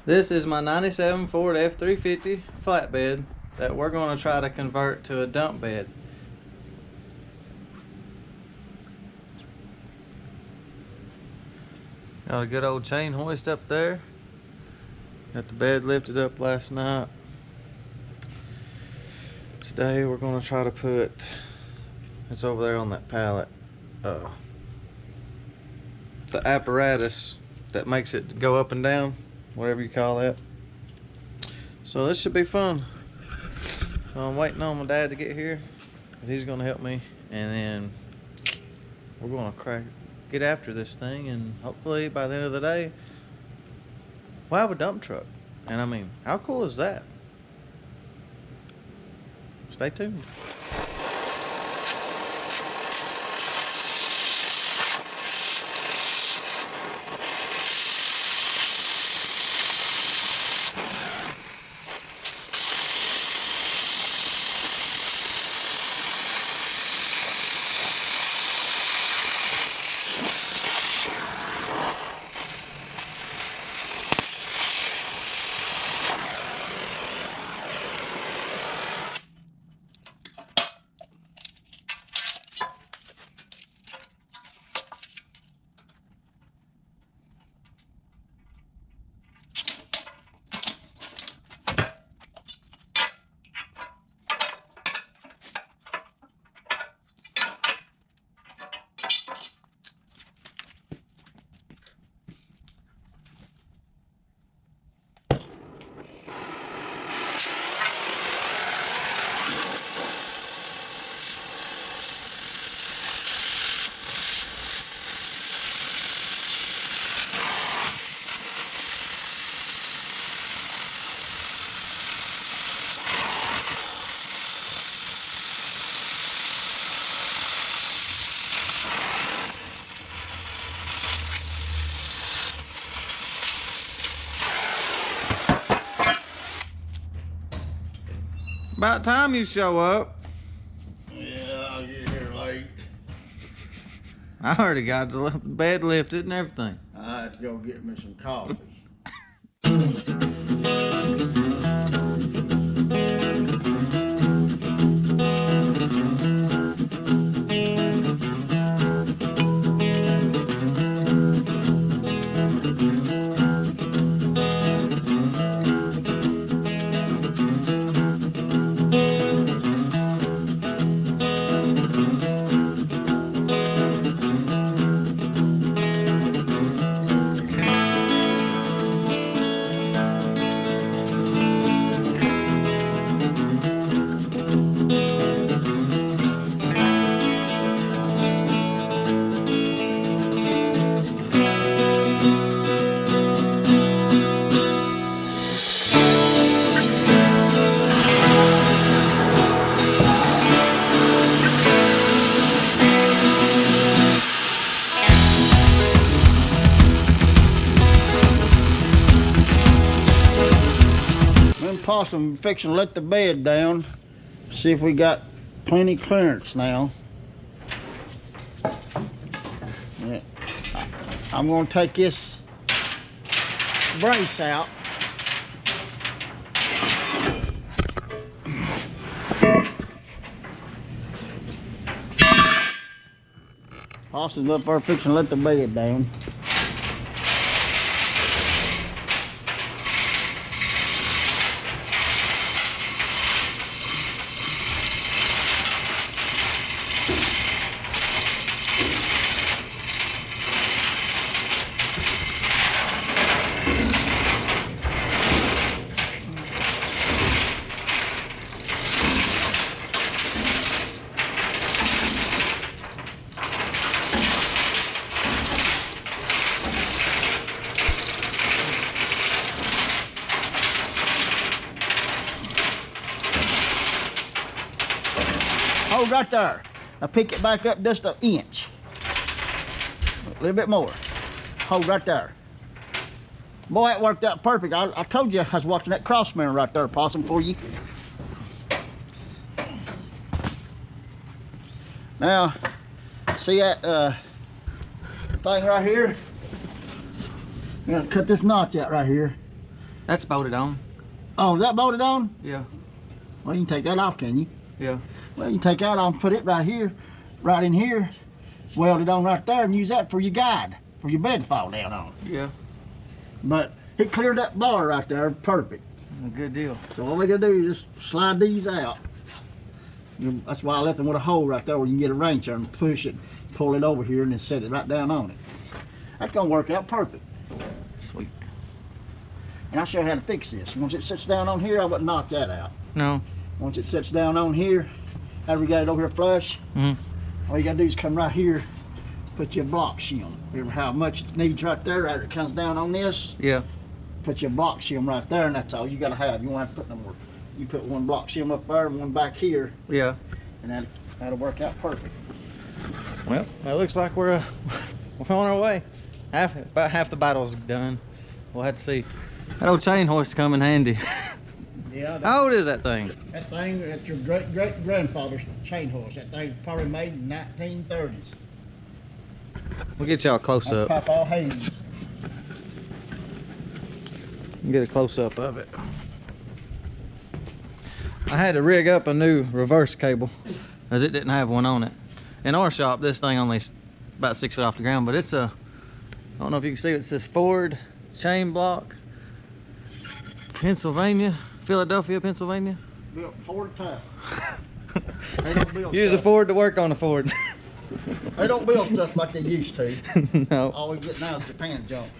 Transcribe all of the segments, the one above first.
This is my 97 Ford F-350 flatbed that we're going to try to convert to a dump bed. Got a good old chain hoist up there. Got the bed lifted up last night. Today we're going to try to put, it's over there on that pallet, the apparatus that makes it go up and down, whatever you call that. So this should be fun. I'm waiting on my dad to get here, 'cause he's going to help me, and then we're going to get after this thing, and hopefully by the end of the day we'll have a dump truck. And I mean, how cool is that? Stay tuned. About time you show up. Yeah, I'll get here late. I already got the bed lifted and everything. I have to go get me some coffee. Possum fixing to let the bed down. See if we got plenty clearance now. Yeah. I'm going to take this brace out. Possum's up there fixing to let the bed down. Hold right there. Now pick it back up just an inch. A little bit more. Hold right there. Boy, it worked out perfect. I told you I was watching that cross mirror right there, Possum, for you. Now, see that thing right here? I'm gonna cut this notch out right here. That's bolted on. Oh, is that bolted on? Yeah. Well, you can take that off, can you? Yeah. Well, you can take that off, put it right here, right in here, weld it on right there, and use that for your guide, for your bed to fall down on. Yeah. But it cleared that bar right there, perfect. Good deal. So all we gotta do is just slide these out. That's why I left them with a hole right there where you can get a wrench and push it, pull it over here, and then set it right down on it. That's gonna work out perfect. Sweet. And I'll show you how to fix this. Once it sits down on here, I wouldn't knock that out. No. Once it sits down on here, after we got it over here flush, all you gotta do is come right here, put your block shim. Remember how much it needs right there after it comes down on this? Yeah. Put your block shim right there, and that's all you gotta have. You won't have to put no more. You put one block shim up there and one back here, Yeah. and that'll work out perfect. Well, it looks like we're on our way. About half the battle's done. We'll have to see. That old chain horse come in handy. Yeah. How old is that thing? That thing, that's your great-great-grandfather's chain horse. That thing's probably made in 1930s. We'll get y'all close up. Papa Hayes. Get a close up of it. I had to rig up a new reverse cable as it didn't have one on it. In our shop, this thing only about 6 foot off the ground, but it's a, I don't know if you can see it, says Ford chain block, Pennsylvania, Philadelphia, Pennsylvania. Built Ford tough. They don't build Use a stuff. Ford to work on a Ford. They don't build stuff like they used to. No. All we get now is Japan junk.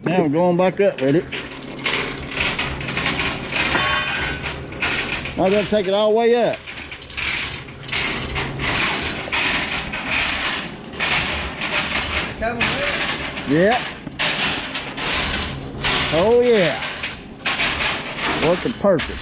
Now we're going back up with it. Now we gotta take it all the way up. Yeah. Oh yeah. Working perfect.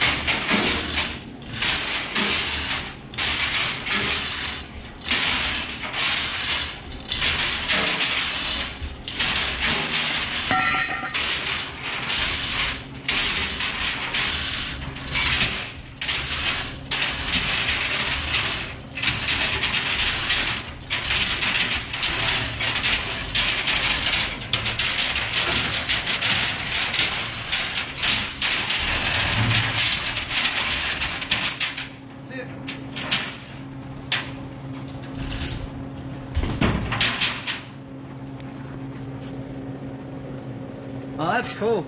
Oh, that's cool.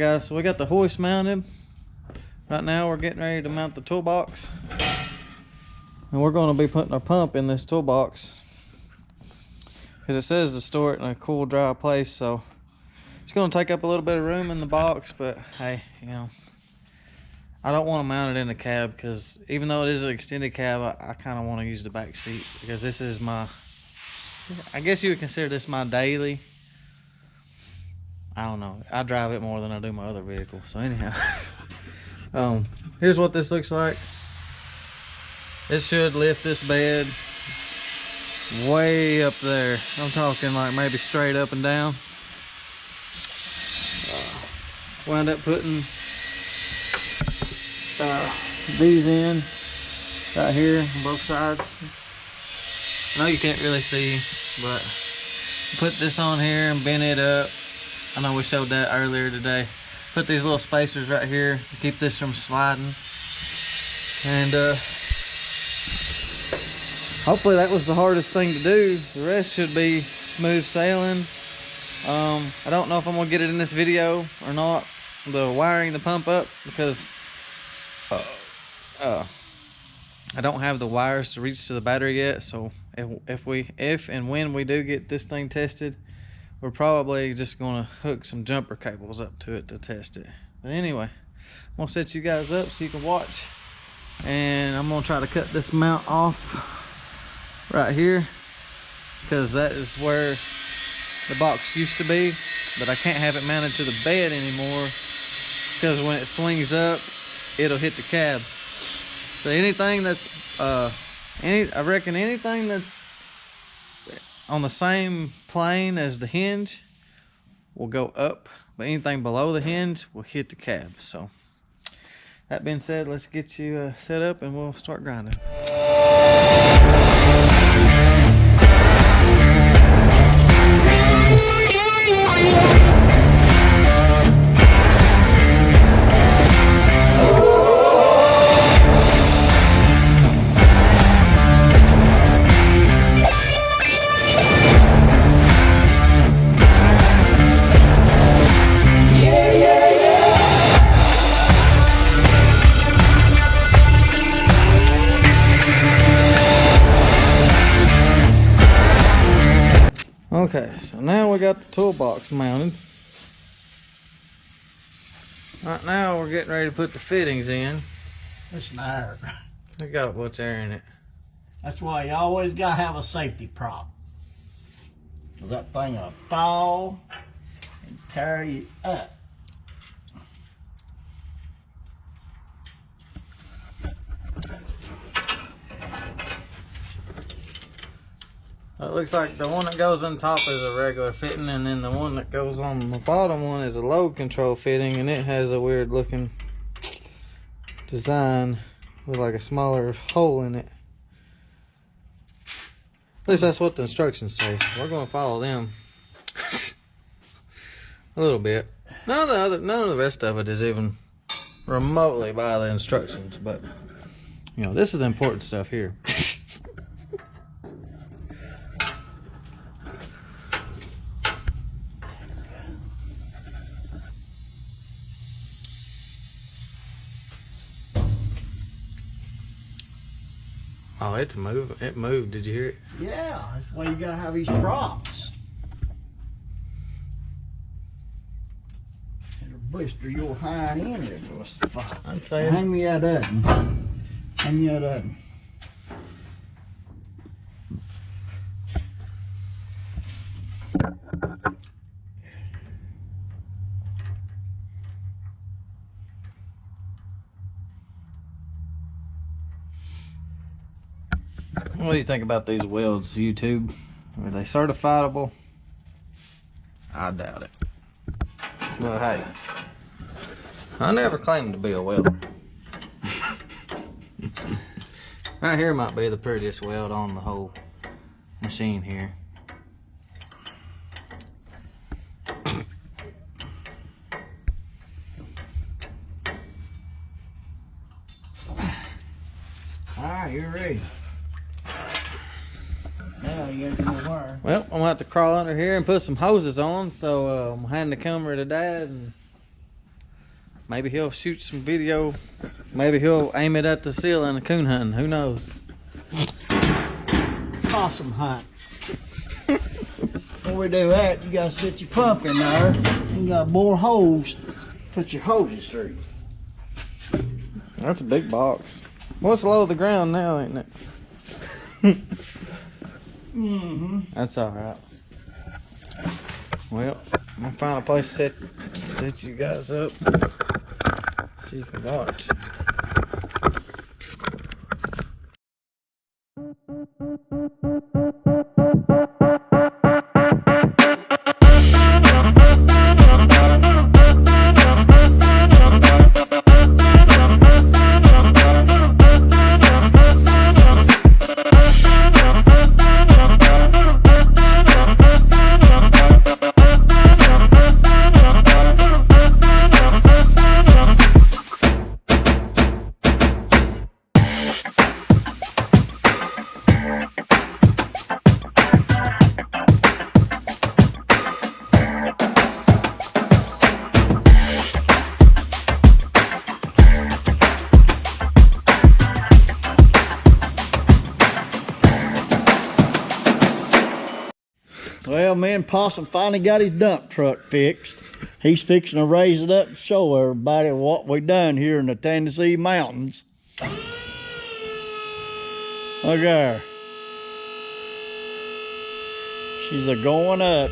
guys, so we got the hoist mounted. Right now we're getting ready to mount the toolbox. And we're going to be putting our pump in this toolbox. Because it says to store it in a cool, dry place, so it's going to take up a little bit of room in the box, but hey, you know, I don't want to mount it in the cab because even though it is an extended cab, I kind of want to use the back seat because this is my, I guess you would consider this my daily. I don't know. I drive it more than I do my other vehicle. So anyhow, here's what this looks like. It should lift this bed way up there. I'm talking like maybe straight up and down. Wound up putting these in right here on both sides. I know you can't really see, but put this on here and bend it up. I know we showed that earlier today. Put these little spacers right here to keep this from sliding. And hopefully that was the hardest thing to do. The rest should be smooth sailing. I don't know if I'm gonna get it in this video or not, the wiring the pump up, because I don't have the wires to reach to the battery yet. So if and when we do get this thing tested, we're probably just gonna hook some jumper cables up to it to test it. But anyway, I'm gonna set you guys up so you can watch, and I'm gonna try to cut this mount off right here because that is where the box used to be, but I can't have it mounted to the bed anymore because when it swings up, it'll hit the cab. So anything that's I reckon anything that's on the same plane as the hinge will go up, but anything below the hinge will hit the cab. So that being said, let's get you set up and we'll start grinding. Okay, so now we got the toolbox mounted. Right now we're getting ready to put the fittings in. It's an air. We got what's air in it. That's why you always gotta have a safety prop. Cause that thing will fall and tear you up. It looks like the one that goes on top is a regular fitting, and then the one that goes on the bottom one is a load control fitting, and it has a weird looking design with like a smaller hole in it. At least that's what the instructions say. We're gonna follow them a little bit. None of the rest of it is even remotely by the instructions, but you know, this is the important stuff here. Oh, it's moving. It moved. Did you hear it? Yeah, that's why you gotta have these props. It'll blister your hind end if it was fine. I'm saying. Hang me out of that. Hang me out of that. What do you think about these welds, YouTube? Are they certifiable? I doubt it. Well, hey, I never claimed to be a welder. Right here might be the prettiest weld on the whole machine here. Alright, you're ready. Now you gotta do more wire. Well, I'm gonna have to crawl under here and put some hoses on, so I'm handing the camera to Dad and Maybe he'll shoot some video. Maybe he'll aim it at the ceiling and coon hunting. Who knows? Possum hunt. Before we do that, you gotta set your pump in there. You gotta bore holes. Put your hoses through. That's a big box. What's low to the ground now, ain't it? That's all right. Well, I'm gonna find a place to set you guys up. See if you can watch. Well, me and Possum finally got his dump truck fixed. He's fixing to raise it up and show everybody what we done here in the Tennessee mountains. Look at her. She's a going up.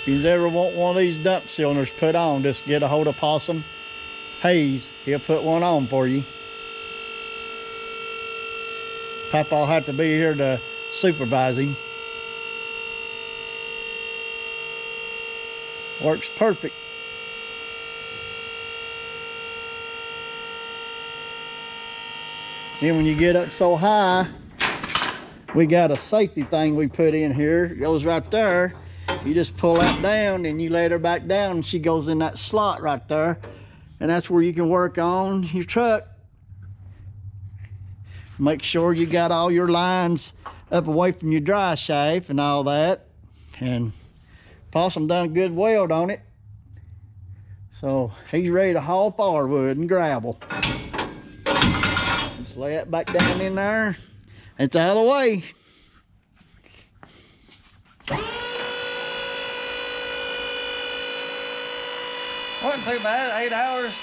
If you ever want one of these dump cylinders put on, just get a hold of Possum Hayes. He'll put one on for you. Papa'll have to be here to supervise him. Works perfect. Then when you get up so high, we got a safety thing we put in here. It goes right there. You just pull that down and you let her back down and she goes in that slot right there. And that's where you can work on your truck. Make sure you got all your lines up away from your dry shaft and all that. And Possum done a good weld on it. So he's ready to haul firewood and gravel. Just lay it back down in there. It's out of the way. Wasn't too bad, 8 hours.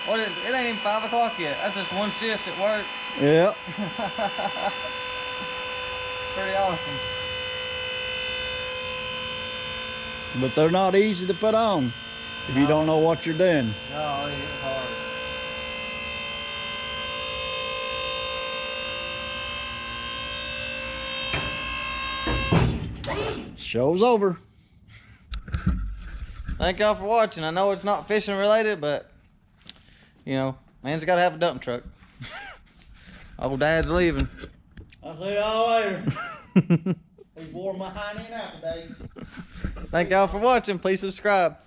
What is it? It ain't even 5 o'clock yet. That's just one shift at work. Yep. Pretty awesome. But they're not easy to put on if you don't know what you're doing. No, it's hard. Show's over. Thank y'all for watching. I know it's not fishing related, but you know, man's got to have a dump truck. Old Dad's leaving. I'll see y'all later. We wore my hind end out today. Thank y'all for watching. Please subscribe.